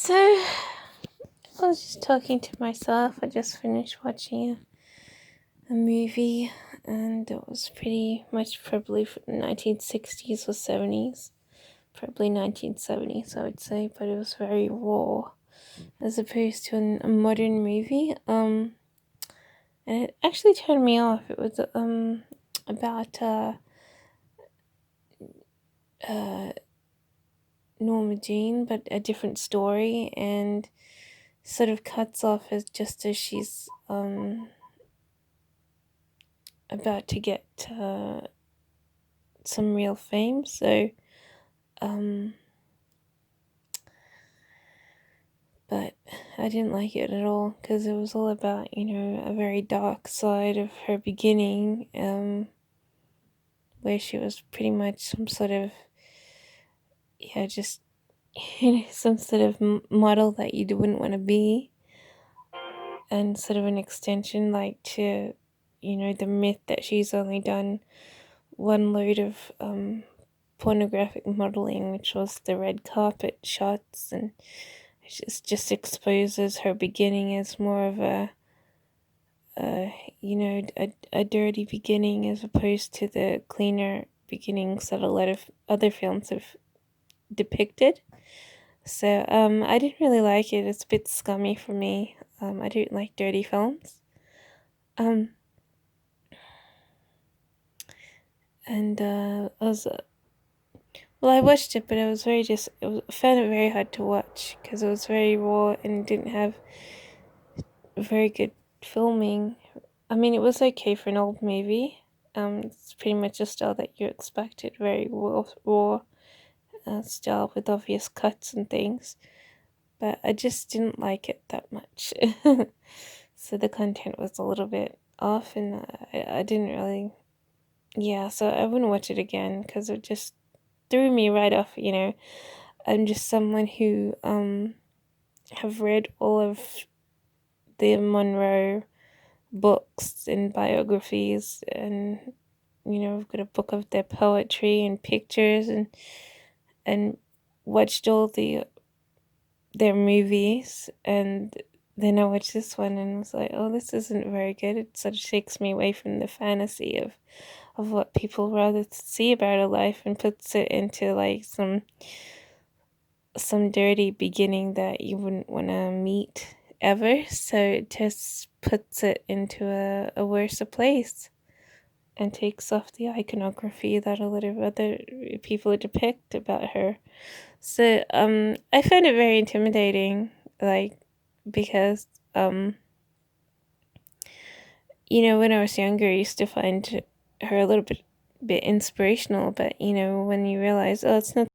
So, I was just talking to myself. I just finished watching a movie, and it was pretty much probably from the 1960s or 70s. Probably 1970s, I would say, but it was very raw as opposed to a modern movie. And it actually turned me off. It was about uh Norma Jean, but a different story, and sort of cuts off as she's about to get some real fame. So but I didn't like it at all because it was all about, a very dark side of her beginning, where she was pretty much some sort of, just, some sort of model that you wouldn't want to be, and sort of an extension, like, to, the myth that she's only done one load of pornographic modeling, which was the red carpet shots, and it just exposes her beginning as more of a dirty beginning as opposed to the cleaner beginnings that a lot of other films have depicted. So I didn't really like it. It's a bit scummy for me. I don't like dirty films. And I watched it, but I found it very hard to watch because it was very raw and didn't have very good filming. I mean, it was okay for an old movie. It's pretty much a style that you expected, very raw style with obvious cuts and things. But I just didn't like it that much. So the content was a little bit off, and I didn't really, so I wouldn't watch it again because it just threw me right off. I'm just someone who have read all of the Monroe books and biographies, and I've got a book of their poetry and pictures, and watched all their movies, and then I watched this one and was like, oh, this isn't very good. It sort of takes me away from the fantasy of what people rather see about a life, and puts it into like some dirty beginning that you wouldn't want to meet ever. So it just puts it into a worse place and takes off the iconography that a lot of other people depict about her. So I found it very intimidating, like, because when I was younger, I used to find her a little bit inspirational, but when you realize, oh, it's not